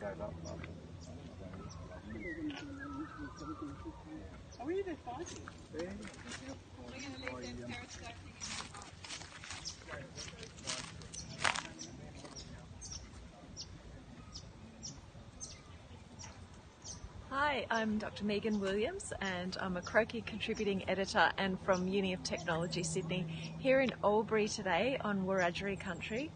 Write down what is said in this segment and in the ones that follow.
Oh, yeah, they're fighting. We're going to leave them periscoping. Hi, I'm Dr. Megan Williams and I'm a Croakey contributing editor and from Uni of Technology Sydney, here in Albury today on Wiradjuri Country.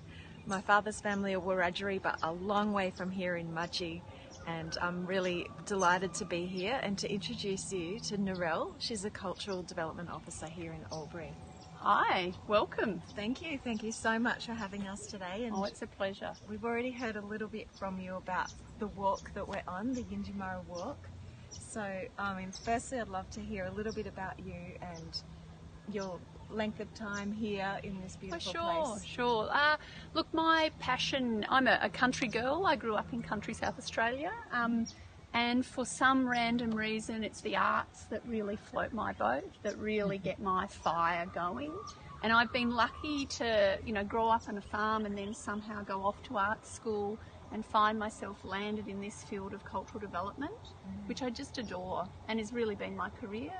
My father's family are Wiradjuri, but a long way from here in Mudgee, and I'm really delighted to be here and to introduce you to Narelle. She's a Cultural Development Officer here in Albury. Hi, welcome. Thank you so much for having us today. And it's a pleasure. We've already heard a little bit from you about the walk that we're on, the Yindyamarra Walk. So, firstly I'd love to hear a little bit about you and your length of time here in this beautiful place. Sure. Look, my passion, I'm a country girl. I grew up in country South Australia. And for some random reason, it's the arts that really float my boat, that really get my fire going. And I've been lucky to, grow up on a farm and then somehow go off to art school and find myself landed in this field of cultural development, which I just adore and has really been my career.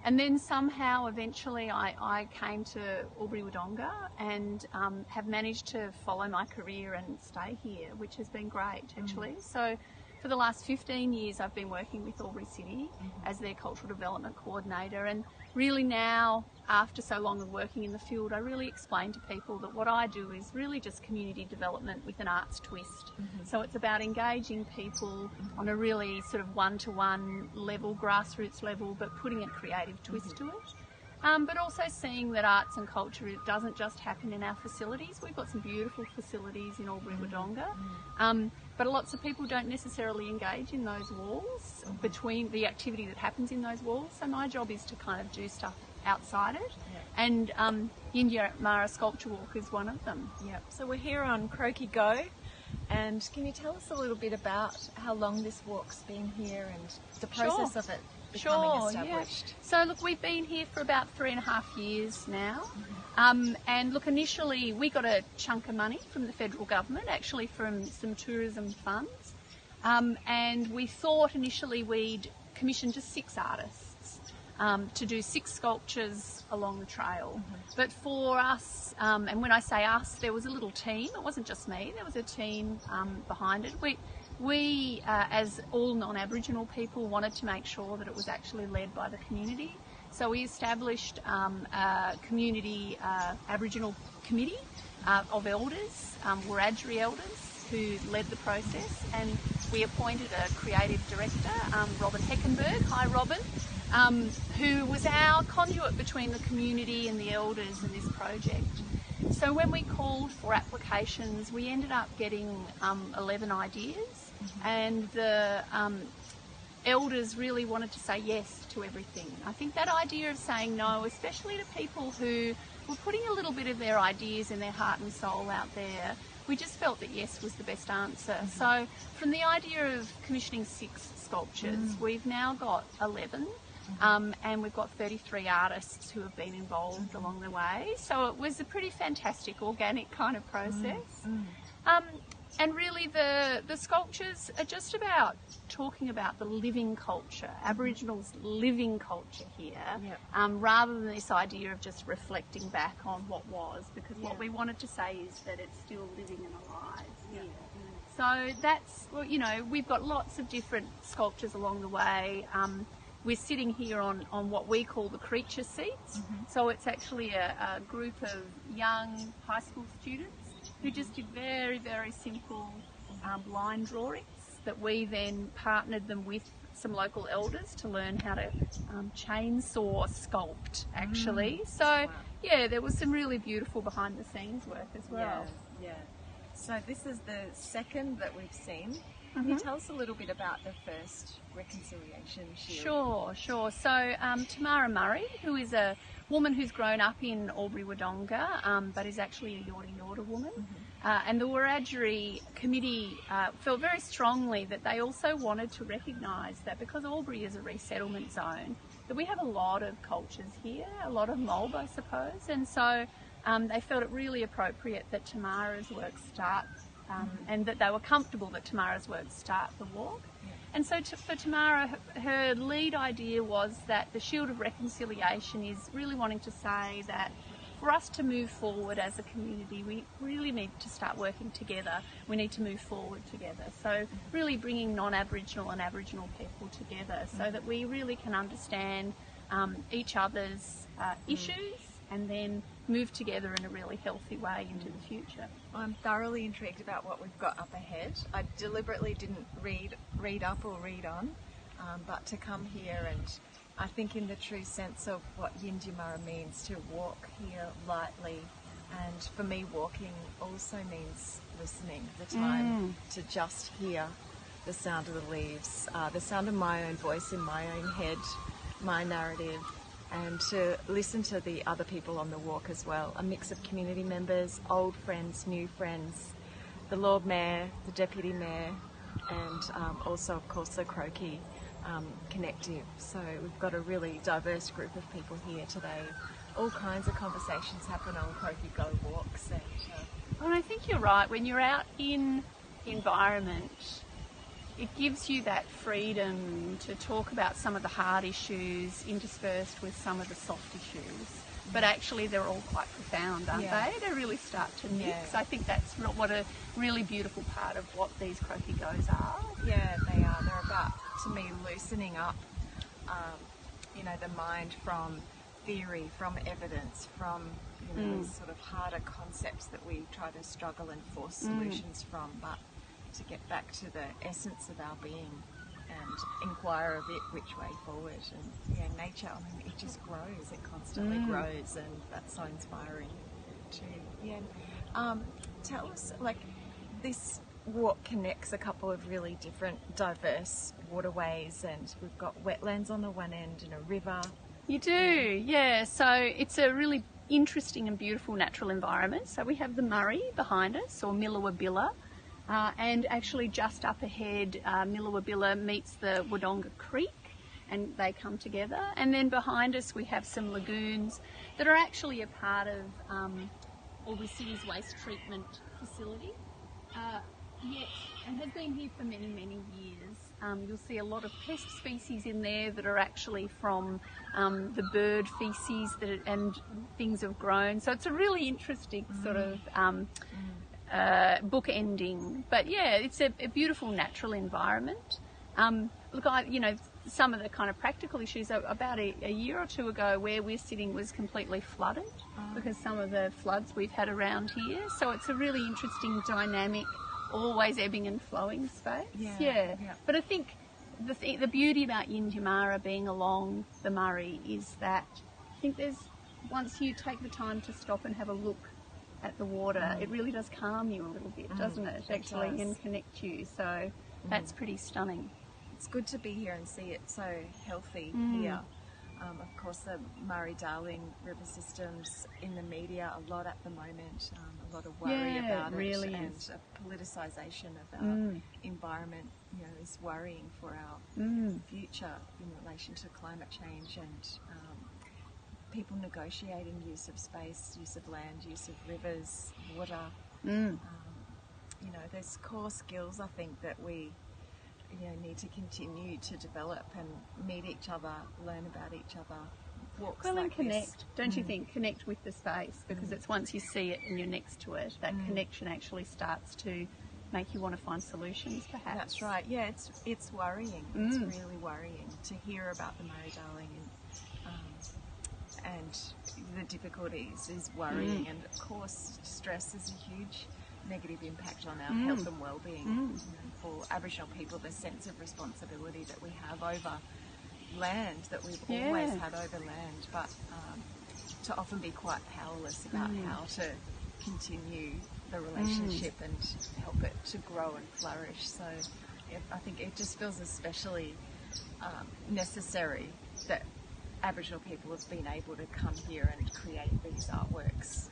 And then somehow, eventually, I came to Albury Wodonga and have managed to follow my career and stay here, which has been great, actually. So for the last 15 years, I've been working with Albury City as their cultural development coordinator. And really now, after so long of working in the field, I really explain to people that what I do is really just community development with an arts twist. So it's about engaging people on a really sort of one-to-one level, grassroots level, but putting a creative twist to it. But also seeing that arts and culture, it doesn't just happen in our facilities. We've got some beautiful facilities in Albury Wodonga, but lots of people don't necessarily engage in those walls, between the activity that happens in those walls. So my job is to kind of do stuff outside it, and Yindyamarra Sculpture Walk is one of them. So we're here on Croakey Go, and can you tell us a little bit about how long this walk's been here and the process of it becoming established? So look, we've been here for about 3.5 years now. And look, initially we got a chunk of money from the federal government, actually from some tourism funds. And we thought initially we'd commission just 6 artists to do 6 sculptures along the trail. But for us, and when I say us, there was a little team. It wasn't just me, there was a team behind it. We, as all non-Aboriginal people, wanted to make sure that it was actually led by the community. So we established a community Aboriginal committee of elders, Wiradjuri elders, who led the process, and we appointed a creative director, Robin Heckenberg. Hi, Robin. Who was our conduit between the community and the elders in this project. So when we called for applications, we ended up getting 11 ideas, and the elders really wanted to say yes to everything. I think that idea of saying no, especially to people who were putting a little bit of their ideas and their heart and soul out there, we just felt that yes was the best answer. So from the idea of commissioning 6 sculptures, we've now got 11. And we've got 33 artists who have been involved along the way. So it was a pretty fantastic, organic kind of process. And really the sculptures are just about talking about the living culture, Aboriginals' living culture here, rather than this idea of just reflecting back on what was, because what we wanted to say is that it's still living and alive here. So that's, well, we've got lots of different sculptures along the way. We're sitting here on what we call the creature seats. So it's actually a group of young high school students who just did very, very simple line drawings that we then partnered them with some local elders to learn how to chainsaw sculpt, actually. So, there was some really beautiful behind the scenes work as well. So this is the second that we've seen. Can you tell us a little bit about the first reconciliation shield? Sure. So Tamara Murray, who is a woman who's grown up in Albury Wodonga, but is actually a Yorta woman, and the Wiradjuri committee felt very strongly that they also wanted to recognise that because Albury is a resettlement zone, that we have a lot of cultures here, a lot of mould, I suppose, and so they felt it really appropriate that Tamara's work start and that they were comfortable that Tamara's words start the walk. And so for Tamara, her lead idea was that the Shield of Reconciliation is really wanting to say that for us to move forward as a community, we really need to start working together. We need to move forward together. So really bringing non-Aboriginal and Aboriginal people together so that we really can understand each other's issues and then move together in a really healthy way into the future. I'm thoroughly intrigued about what we've got up ahead. I deliberately didn't read up or read on, but to come here, and I think in the true sense of what Yindyamarra means, to walk here lightly, and for me walking also means listening, the time to just hear the sound of the leaves, the sound of my own voice in my own head, my narrative, and to listen to the other people on the walk as well, a mix of community members, old friends, new friends, the Lord Mayor, the Deputy Mayor, and also of course the Croakey Connective. So we've got a really diverse group of people here today. All kinds of conversations happen on Croakey Go walks. And I think you're right, when you're out in the environment, it gives you that freedom to talk about some of the hard issues interspersed with some of the soft issues. But actually they're all quite profound, aren't they? They really start to mix. I think that's what a really beautiful part of what these Croakey Goes are. Yeah, they are. They're about, to me, loosening up, the mind from theory, from evidence, from these sort of harder concepts that we try to struggle and force solutions from, but to get back to the essence of our being and inquire a bit which way forward. And nature, it just grows, it constantly grows, and that's so inspiring too. Tell us, this walk connects a couple of really different diverse waterways, and we've got wetlands on the one end and a river. You do, yeah. So it's a really interesting and beautiful natural environment. So we have the Murray behind us, or Millawabilla. And actually just up ahead, Millawabilla meets the Wodonga Creek, and they come together. And then behind us we have some lagoons that are actually a part of Albury City's waste treatment facility, and has been here for many, many years. You'll see a lot of pest species in there that are actually from the bird feces and things have grown. So it's a really interesting sort of book ending, but yeah, it's a beautiful natural environment. Look, some of the kind of practical issues, about a year or two ago where we're sitting was completely flooded because some of the floods we've had around here, so it's a really interesting dynamic, always ebbing and flowing space. But I think the beauty about Yindyamarra being along the Murray is that I think once you take the time to stop and have a look at the water, it really does calm you a little bit, doesn't it? Actually, and connect you. So that's pretty stunning. It's good to be here and see it so healthy here. Of course, the Murray-Darling river system's in the media a lot at the moment. A lot of worry about really it, and a politicisation of our environment, is worrying for our future in relation to climate change and people negotiating use of space, use of land, use of rivers, water. There's core skills, I think, that we need to continue to develop and meet each other, learn about each other. Walks and like connect, this. don't you think? Connect with the space, because it's once you see it and you're next to it, that connection actually starts to make you want to find solutions, perhaps. That's right. Yeah, it's worrying. It's really worrying to hear about the Murray-Darling and the difficulties is worrying, and of course stress is a huge negative impact on our health and well-being. For Aboriginal people, the sense of responsibility that we have over land, that we've always had over land, but to often be quite powerless about how to continue the relationship and help it to grow and flourish. So I think it just feels especially necessary that Aboriginal people have been able to come here and create these artworks,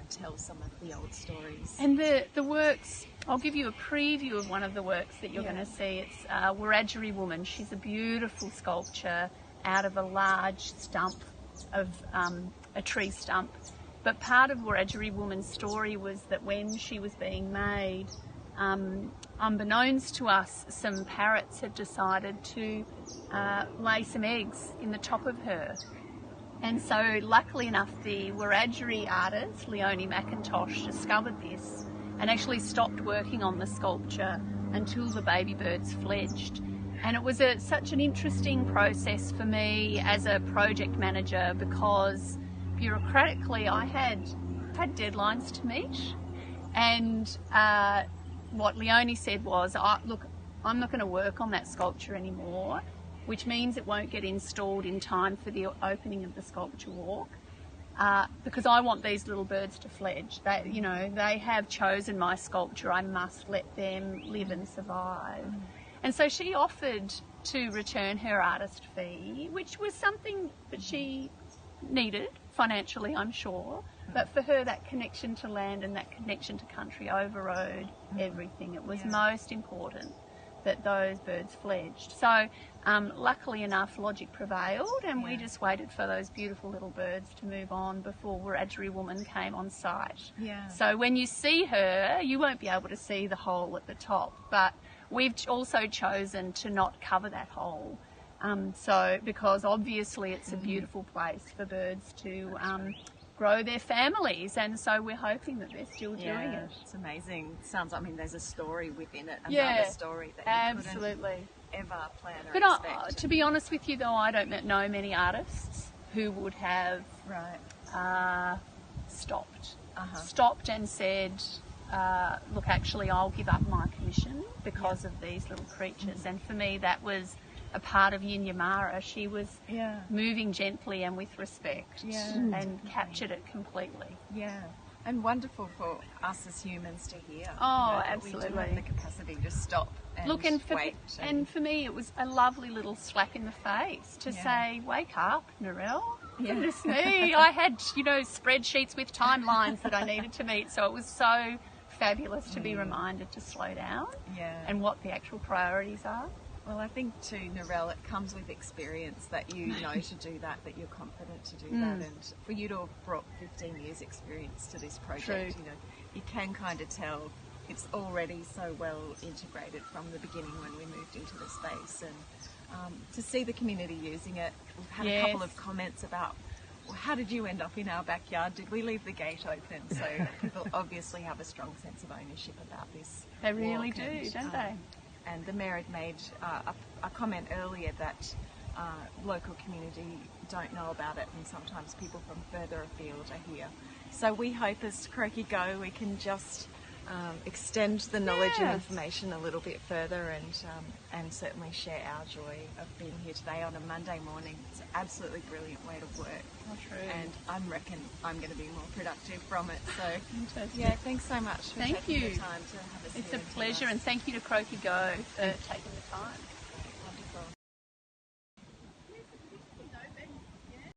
tell some of the old stories. And the works, I'll give you a preview of one of the works that you're going to see. It's Wiradjuri Woman. She's a beautiful sculpture out of a large stump of a tree stump. But part of Wiradjuri Woman's story was that when she was being made, unbeknownst to us, some parrots had decided to lay some eggs in the top of her. And so luckily enough, the Wiradjuri artist, Leonie McIntosh, discovered this and actually stopped working on the sculpture until the baby birds fledged. And it was such an interesting process for me as a project manager, because bureaucratically I had deadlines to meet. And what Leonie said was, look, I'm not going to work on that sculpture anymore, which means it won't get installed in time for the opening of the sculpture walk, because I want these little birds to fledge. They have chosen my sculpture. I must let them live and survive. And so she offered to return her artist fee, which was something that she needed financially, I'm sure. But for her, that connection to land and that connection to country overrode everything. It was most important that those birds fledged. So luckily enough, logic prevailed, and we just waited for those beautiful little birds to move on before Wiradjuri woman came on site. So when you see her, you won't be able to see the hole at the top, but we've also chosen to not cover that hole. Because obviously it's a beautiful place for birds to grow their families, and so we're hoping that they're still doing it. It's amazing. It sounds like, there's a story within it, another story that you couldn't ever plan or expect. To be honest with you though, I don't know many artists who would have stopped and said, look, actually I'll give up my commission because of these little creatures. And for me that was a part of Yindyamarra. She was moving gently and with respect and captured it completely. And wonderful for us as humans to hear. Oh, that absolutely. We do have the capacity to stop and wait. And for me it was a lovely little slap in the face to say, wake up, Narelle. Goodness me. I had, spreadsheets with timelines that I needed to meet, so it was so fabulous to be reminded to slow down and what the actual priorities are. Well, I think too, Narelle, it comes with experience that you know to do that you're confident to do that, and for you to have brought 15 years experience to this project, you can kind of tell it's already so well integrated from the beginning when we moved into the space, and to see the community using it. We've had a couple of comments about, well, how did you end up in our backyard? Did we leave the gate open? So people obviously have a strong sense of ownership about this. They really do, don't they? And the Mayor had made a comment earlier that local community don't know about it, and sometimes people from further afield are here. So we hope as Croakey Go we can just extend the knowledge and information a little bit further, and certainly share our joy of being here today on a Monday morning. It's an absolutely brilliant way to work. Oh, true. And I reckon I'm going to be more productive from it. So thanks so much for taking the time to have us here. It's a pleasure, and thank you to Croakey Go for taking the time.